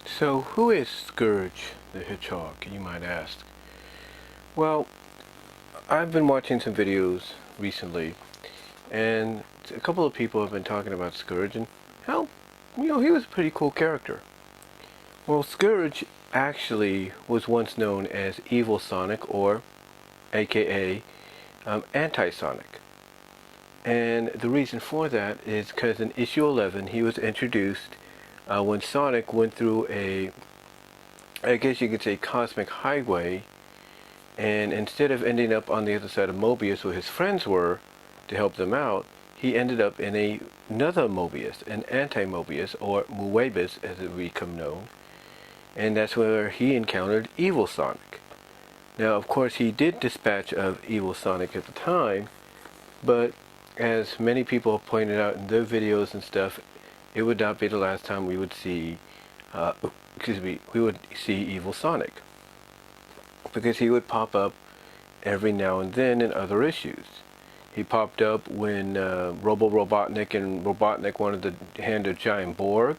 So, who is Scourge the Hedgehog, you might ask? Well, I've been watching some videos recently, and a couple of people have been talking about Scourge and how, he was a pretty cool character. Well, Scourge actually was once known as Evil Sonic, or aka Anti-Sonic. And the reason for that is because in issue 11 he was introduced when Sonic went through I guess you could say, cosmic highway, and instead of ending up on the other side of Mobius where his friends were to help them out, he ended up in another Mobius, an anti-Mobius, or Moebius as it become known, and that's where he encountered Evil Sonic. Now, of course, he did dispatch of Evil Sonic at the time, but as many people have pointed out in their videos and stuff, it would not be the last time we would see we would see Evil Sonic, because he would pop up every now and then in other issues. He popped up when Robotnik and Robotnik wanted to hand a giant Borg,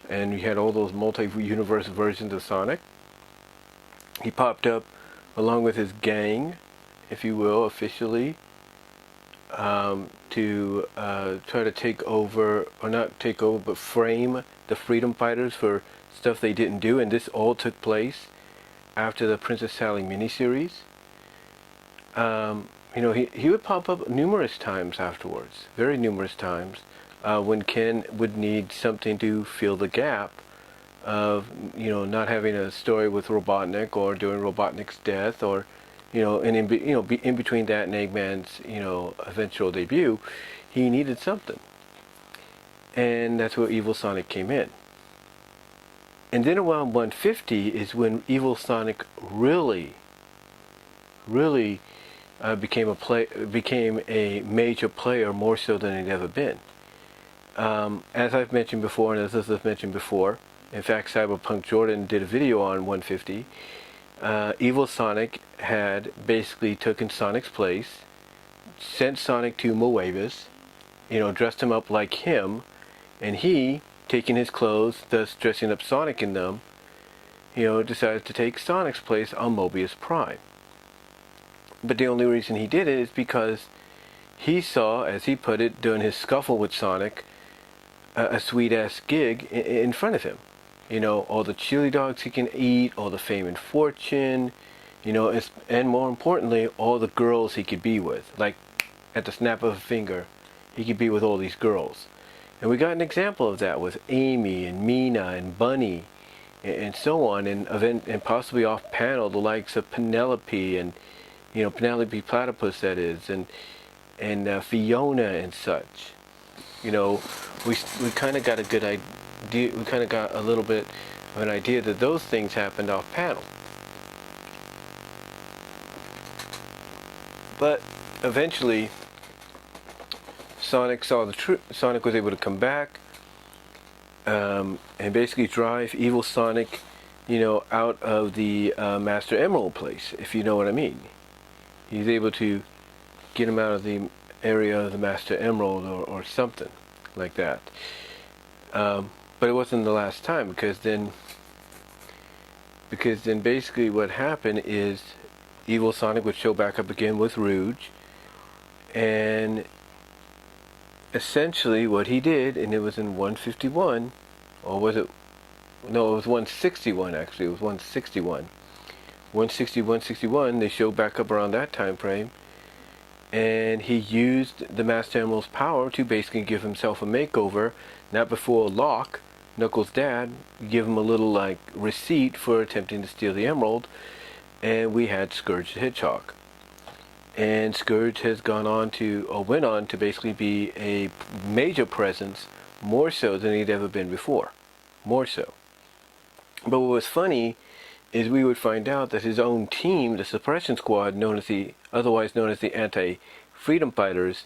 and you had all those multi-universe versions of Sonic. He popped up along with his gang, if you will, officially, to try to take over, or not take over, but frame the Freedom Fighters for stuff they didn't do, and this all took place after the Princess Sally miniseries. He would pop up numerous times afterwards, very numerous times, when Ken would need something to fill the gap of, not having a story with Robotnik, or during Robotnik's death, or, and in between that and Eggman's, eventual debut, he needed something. And that's where Evil Sonic came in. And then around 150 is when Evil Sonic really became a major player, more so than he'd ever been. As I've mentioned before, and as I've mentioned before, in fact, Cyberpunk Jordan did a video on 150. Evil Sonic had basically taken Sonic's place, sent Sonic to Moebius, dressed him up like him, and he, taking his clothes, thus dressing up Sonic in them, decided to take Sonic's place on Mobius Prime. But the only reason he did it is because he saw, as he put it, during his scuffle with Sonic, a sweet-ass gig in front of him. All the chili dogs he can eat, all the fame and fortune, and more importantly, all the girls he could be with. Like, at the snap of a finger, he could be with all these girls. And we got an example of that with Amy and Mina and Bunny and so on, and possibly off panel the likes of Penelope and Penelope Platypus, that is, and Fiona and such. We kind of got a good idea. We kind of got a little bit of an idea that those things happened off panel. But eventually, Sonic saw the truth. Sonic was able to come back and basically drive Evil Sonic, out of the Master Emerald place, if you know what I mean. He's able to get him out of the area of the Master Emerald, or something like that. But it wasn't the last time, because then basically what happened is Evil Sonic would show back up again with Rouge, and essentially what he did, and it was in 151, or was it? No, it was 161 actually. It was 161. 161, they showed back up around that time frame, and he used the Master Emerald's power to basically give himself a makeover. Not before Locke, Knuckles' dad, give him a little receipt for attempting to steal the emerald, and we had Scourge the Hedgehog. And Scourge has went on to basically be a major presence, more so than he'd ever been before. More so. But what was funny is we would find out that his own team, the Suppression Squad, otherwise known as the Anti-Freedom Fighters,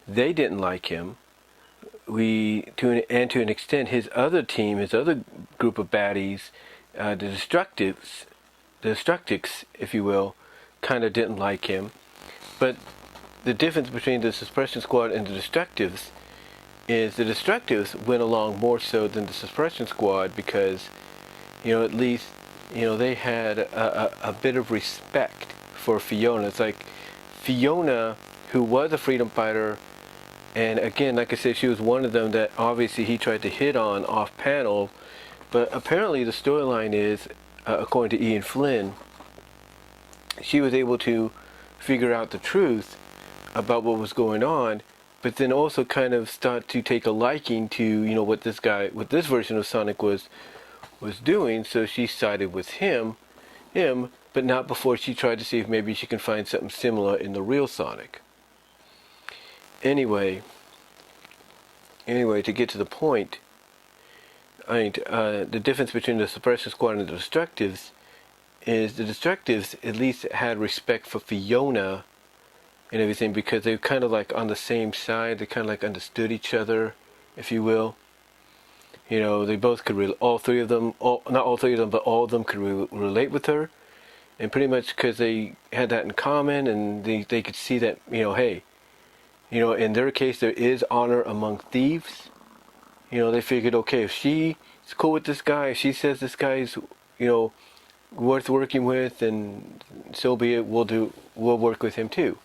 they didn't like him. To an extent, his other team, his other group of baddies, the Destructics, if you will, kind of didn't like him. But the difference between the Suppression Squad and the Destructives is the Destructives went along more so than the Suppression Squad, because at least, they had a bit of respect for Fiona. It's like Fiona, who was a freedom fighter, and again, like I said, she was one of them that obviously he tried to hit on off panel, but apparently the storyline is, according to Ian Flynn, she was able to figure out the truth about what was going on, but then also kind of start to take a liking to, what this version of Sonic was doing. So she sided with him, but not before she tried to see if maybe she can find something similar in the real Sonic. Anyway, to get to the point, the difference between the Suppression Squad and the Destructives is the Destructives at least had respect for Fiona and everything, because they were kind of like on the same side. They kind of like understood each other, if you will. They both could, all three of them, not all three of them, but all of them could relate with her. And pretty much because they had that in common, and they could see that, hey, in their case, there is honor among thieves. They figured, okay, if she's cool with this guy, if she says this guy's, worth working with, and so be it, we'll work with him too.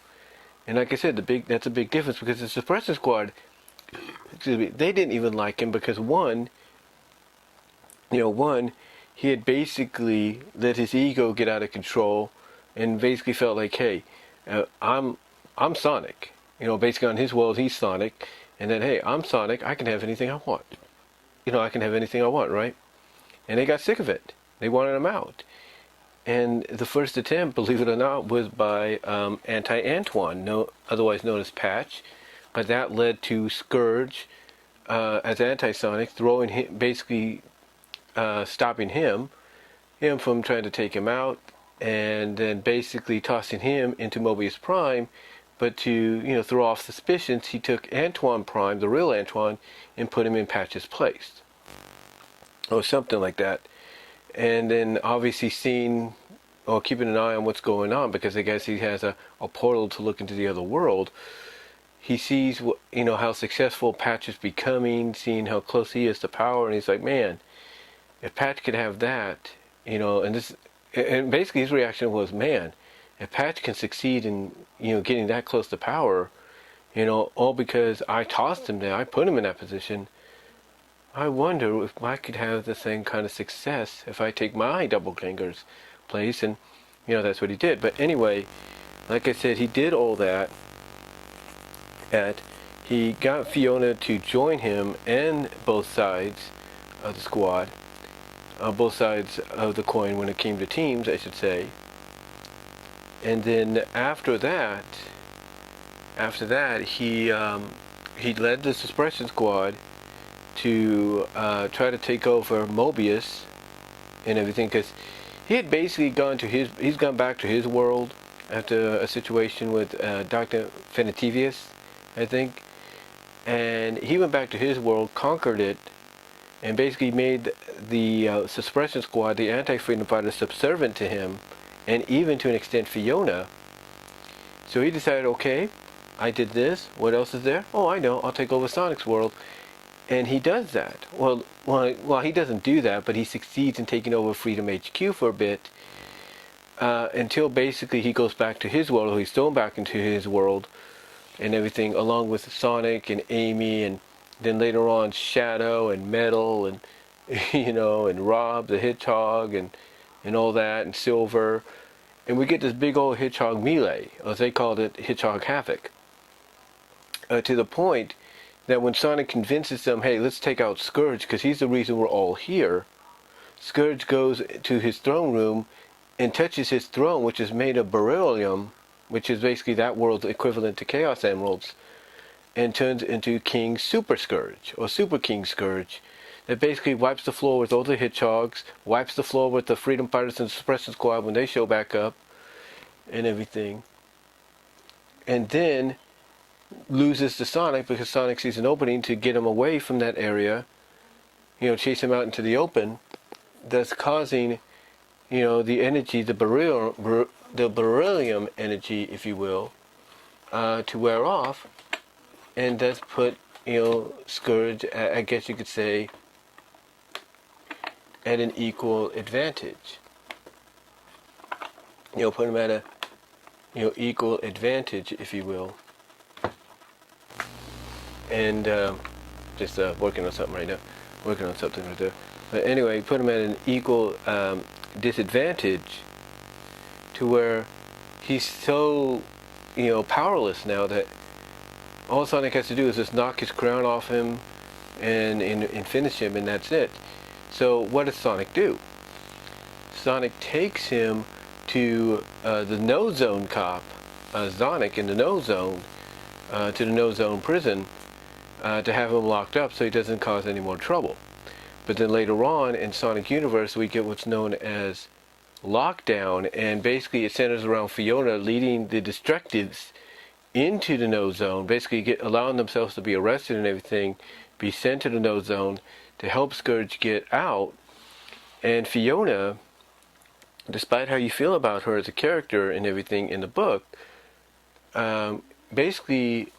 And like I said, that's a big difference, because the Suppression Squad, they didn't even like him because one, he had basically let his ego get out of control, and basically felt like, hey, I'm Sonic. Basically on his world, he's Sonic, and then, hey, I'm Sonic, I can have anything I want. I can have anything I want, right? And they got sick of it. They wanted him out. And the first attempt, believe it or not, was by Anti-Antoine, otherwise known as Patch. But that led to Scourge as Anti-Sonic, throwing him, basically stopping him from trying to take him out, and then basically tossing him into Mobius Prime. But to throw off suspicions, he took Antoine Prime, the real Antoine, and put him in Patch's place, or something like that. And then obviously seeing, or keeping an eye on what's going on, because I guess he has a portal to look into the other world. He sees how successful Patch is becoming, seeing how close he is to power, and he's like, man, if Patch could have that, and basically his reaction was, man, if Patch can succeed in getting that close to power, all because I tossed him there, I put him in that position, I wonder if I could have the same kind of success if I take my doppelganger's place. And that's what he did. But anyway, like I said, he did all that. He got Fiona to join him and both sides of the squad, both sides of the coin when it came to teams, I should say. And then after that, he led the Suppression Squad to try to take over Mobius and everything, because he had basically he's gone back to his world after a situation with Dr. Fenitivius, I think, and he went back to his world, conquered it, and basically made the Suppression Squad, the anti-freedom fighters, subservient to him, and even to an extent Fiona. So he decided, okay, I did this, what else is there? Oh, I know, I'll take over Sonic's world. And he does that. Well, he doesn't do that, but he succeeds in taking over Freedom HQ for a bit, until basically he goes back to his world, or he's thrown back into his world and everything, along with Sonic and Amy, and then later on Shadow and Metal, and and Rob the Hedgehog, and all that, and Silver. And we get this big old Hedgehog melee, as they called it, Hedgehog Havoc, to the point that when Sonic convinces them, hey, let's take out Scourge because he's the reason we're all here, Scourge goes to his throne room and touches his throne, which is made of beryllium, which is basically that world's equivalent to Chaos Emeralds, and turns into King Super Scourge, or Super King Scourge, that basically wipes the floor with all the Hedgehogs, wipes the floor with the Freedom Fighters and Suppression Squad when they show back up, and everything. And then loses to Sonic because Sonic sees an opening to get him away from that area, chase him out into the open, thus causing, the energy, the beryllium energy, if you will, to wear off, and thus put, Scourge, I guess you could say, at an equal advantage. Put him at a equal advantage, if you will. And just working on something right now. Working on something right there. But anyway, put him at an equal disadvantage, to where he's so powerless now that all Sonic has to do is just knock his crown off him and finish him, and that's it. So what does Sonic do? Sonic takes him to the No Zone cop, Sonic, in the No Zone, to the No Zone prison, to have him locked up so he doesn't cause any more trouble. But then later on in Sonic Universe, we get what's known as Lockdown, and basically it centers around Fiona leading the Destructives into the No Zone, basically allowing themselves to be arrested and everything, be sent to the No Zone to help Scourge get out. And Fiona, despite how you feel about her as a character and everything in the book, basically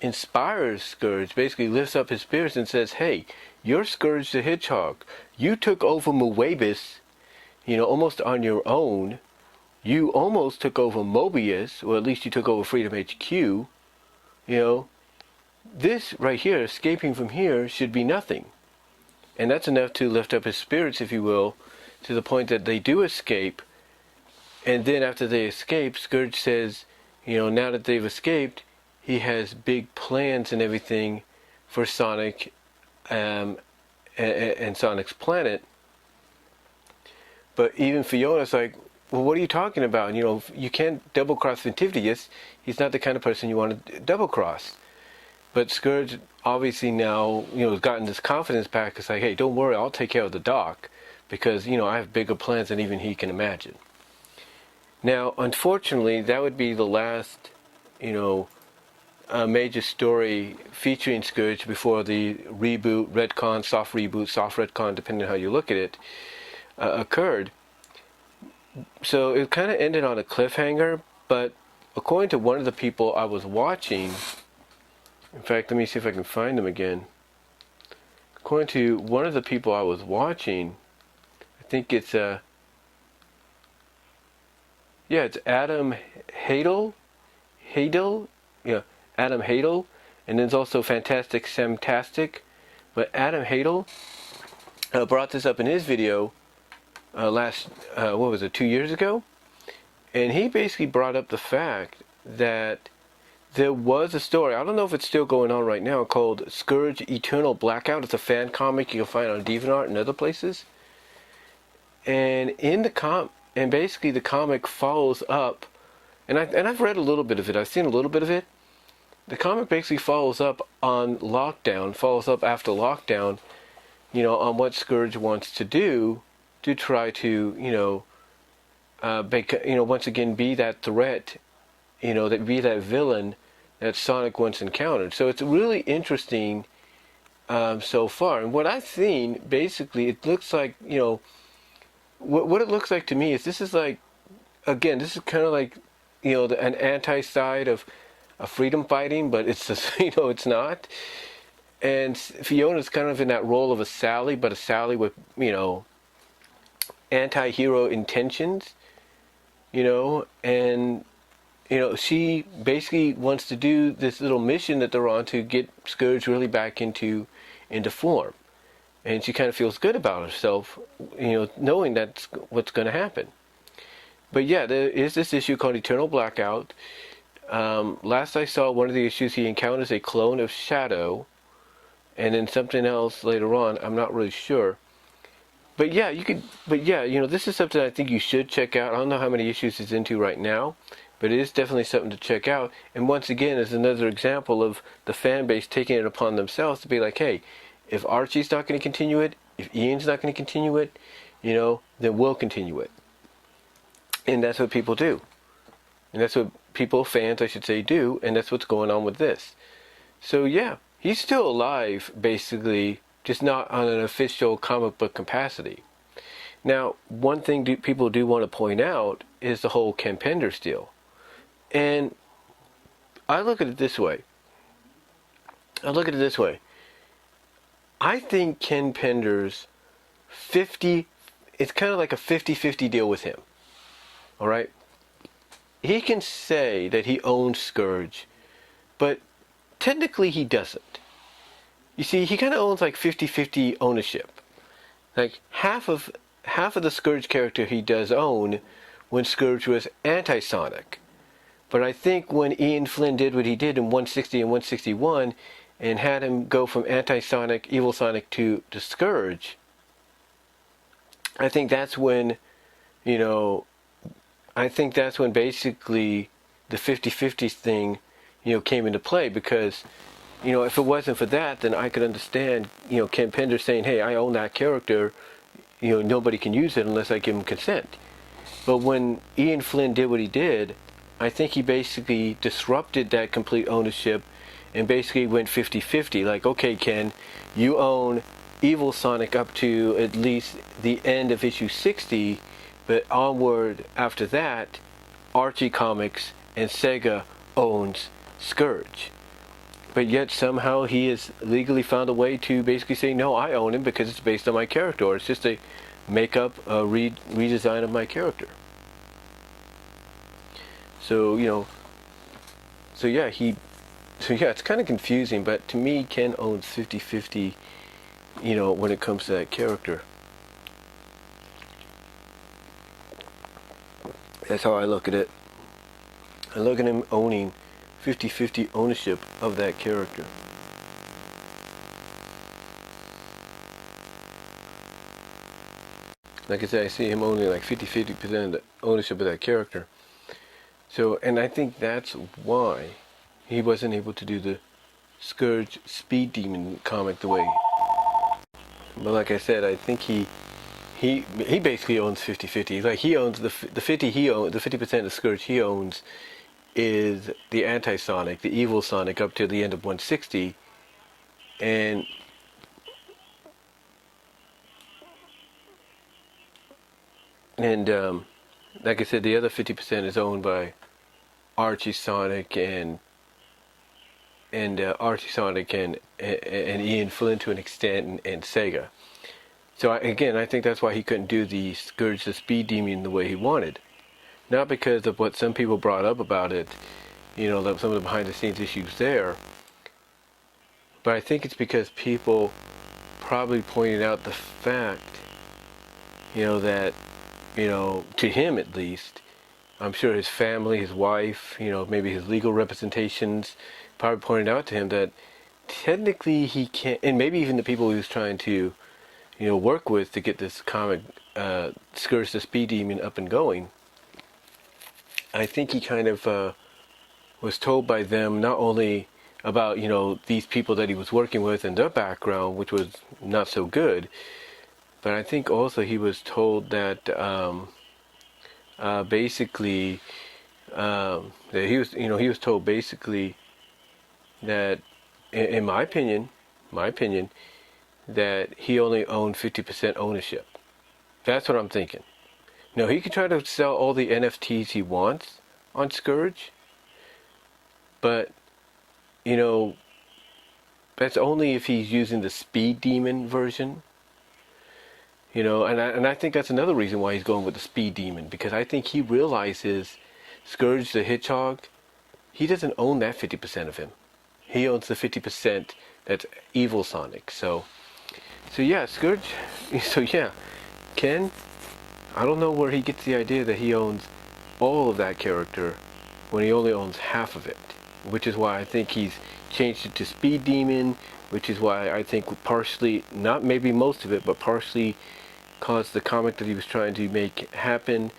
inspires Scourge, basically lifts up his spirits and says, hey, you're Scourge the Hedgehog. You took over Moebius, almost on your own. You almost took over Mobius, or at least you took over Freedom HQ. This right here, escaping from here, should be nothing. And that's enough to lift up his spirits, if you will, to the point that they do escape. And then after they escape, Scourge says, now that they've escaped, he has big plans and everything for Sonic and Sonic's planet. But even Fiona's like, well, what are you talking about? You can't double-cross Ventivius. He's not the kind of person you want to double-cross. But Scourge obviously now, has gotten this confidence back. It's like, hey, don't worry, I'll take care of the Doc, because, I have bigger plans than even he can imagine. Now, unfortunately, that would be the last, major story featuring Scourge before the reboot, retcon, soft retcon, depending on how you look at it, occurred. So it kind of ended on a cliffhanger, but according to one of the people I was watching, in fact, let me see if I can find them again. According to one of the people I was watching, I think it's it's Adam Hadel, Adam Hadel, and there's also Fantastic Samtastic, but Adam Hadel brought this up in his video last, 2 years ago? And he basically brought up the fact that there was a story, I don't know if it's still going on right now, called Scourge Eternal Blackout. It's a fan comic you can find on DeviantArt and other places. And in the and basically the comic follows up, and I've read a little bit of it, I've seen a little bit of it. The comic basically follows up on Lockdown, follows up after Lockdown, on what Scourge wants to do to try to, once again be that threat, that be that villain that Sonic once encountered. So it's really interesting so far. And what I've seen, basically, it looks like, what it looks like to me is this is like, again, this is kind of like, an anti-side of freedom fighting, but it's just, it's not. And Fiona's kind of in that role of a Sally, but a Sally with, anti-hero intentions, and, she basically wants to do this little mission that they're on to get Scourge really back into form. And she kind of feels good about herself, knowing that's what's going to happen. But yeah, there is this issue called Eternal Blackout. Last I saw, one of the issues, he encounters a clone of Shadow, and then something else later on. I'm not really sure. But yeah, this is something I think you should check out. I don't know how many issues he's into right now, but it is definitely something to check out. And once again, is another example of the fan base taking it upon themselves to be like, hey, if Archie's not going to continue it, if Ian's not going to continue it, then we'll continue it. And that's what people do. And that's what fans I should say, do. And that's what's going on with this. So yeah, he's still alive, basically, just not on an official comic book capacity. Now, one thing people do want to point out is the whole Ken Penders deal. And I look at it this way. I think Ken Penders 50, it's kind of like a 50-50 deal with him. All right? He can say that he owns Scourge, but technically he doesn't. You see, he kind of owns like 50-50 ownership. Like half of the Scourge character he does own when Scourge was anti-Sonic. But I think when Ian Flynn did what he did in 160 and 161 and had him go from anti-Sonic, evil Sonic to Scourge, I think that's when, basically the 50-50 thing, came into play, because, if it wasn't for that, then I could understand, Ken Penders saying, hey, I own that character, nobody can use it unless I give him consent. But when Ian Flynn did what he did, I think he basically disrupted that complete ownership and basically went 50-50. Like, okay, Ken, you own Evil Sonic up to at least the end of issue 60, but onward after that, Archie Comics and Sega owns Scourge. But yet somehow he has legally found a way to basically say, no, I own him because it's based on my character, or it's just a make-up, redesign of my character. So, it's kind of confusing, but to me, Ken owns 50-50, when it comes to that character. That's how I look at it. I look at him owning 50-50 ownership of that character. Like I said, I see him owning like 50% of the ownership of that character. So, and I think that's why he wasn't able to do the Scourge Speed Demon comic the way. But like I said, I think he basically owns 50-50. Like he owns the 50% of Scourge he owns is the anti-Sonic, the evil Sonic, up to the end of 160, and like I said, the other 50% is owned by Archie Sonic and Archie Sonic and Ian Flynn to an extent, and Sega. So I think that's why he couldn't do the Scourge the Speed Demon the way he wanted. Not because of what some people brought up about it, some of the behind the scenes issues there, but I think it's because people probably pointed out the fact, that, to him at least, I'm sure his family, his wife, maybe his legal representations probably pointed out to him that technically he can't, and maybe even the people he was trying to, work with to get this comic, Scourge the Speed Demon, up and going. I think he kind of was told by them not only about, these people that he was working with and their background, which was not so good, but I think also he was told that basically that he was told basically that, in my opinion, that he only owned 50% ownership. That's what I'm thinking. No, he can try to sell all the NFTs he wants on Scourge, but, that's only if he's using the Speed Demon version. And I think that's another reason why he's going with the Speed Demon, because I think he realizes Scourge the Hedgehog, he doesn't own that 50% of him. He owns the 50% that's evil Sonic. So yeah, Scourge, Ken, I don't know where he gets the idea that he owns all of that character when he only owns half of it, which is why I think he's changed it to Speed Demon, which is why I think partially, not maybe most of it, but partially caused the comic that he was trying to make happen,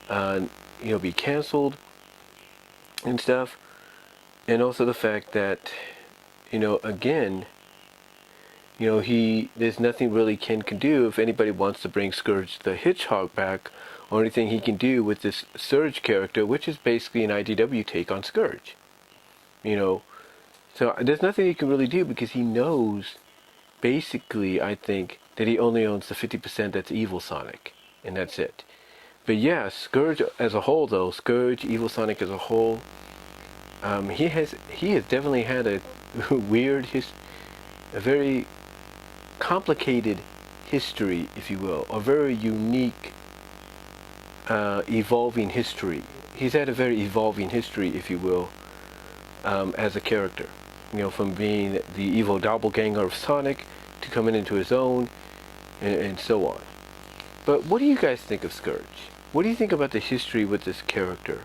be canceled and stuff. And also the fact that, again, there's nothing really Ken can do if anybody wants to bring Scourge the Hedgehog back, or anything he can do with this Surge character, which is basically an IDW take on Scourge. So there's nothing he can really do, because he knows, basically, I think, that he only owns the 50% that's evil Sonic, and that's it. But yeah, Scourge as a whole, though, Scourge, evil Sonic as a whole, he has definitely had a weird, a very complicated history, if you will, a very unique, evolving history. He's had a very evolving history, if you will, as a character. You know, from being the evil doppelganger of Sonic to coming into his own, and so on. But what do you guys think of Scourge? What do you think about the history with this character?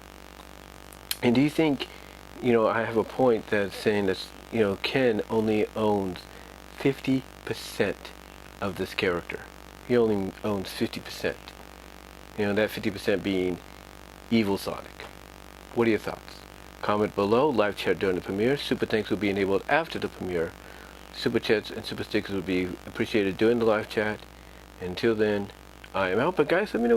And do you think, you know, I have a point that's saying that, you know, Ken only owns 50% of this character. He only owns 50%. You know, that 50% being evil Sonic. What are your thoughts? Comment below, live chat during the premiere. Super thanks will be enabled after the premiere. Super chats and super stickers will be appreciated during the live chat. Until then, I am out. But guys, let me know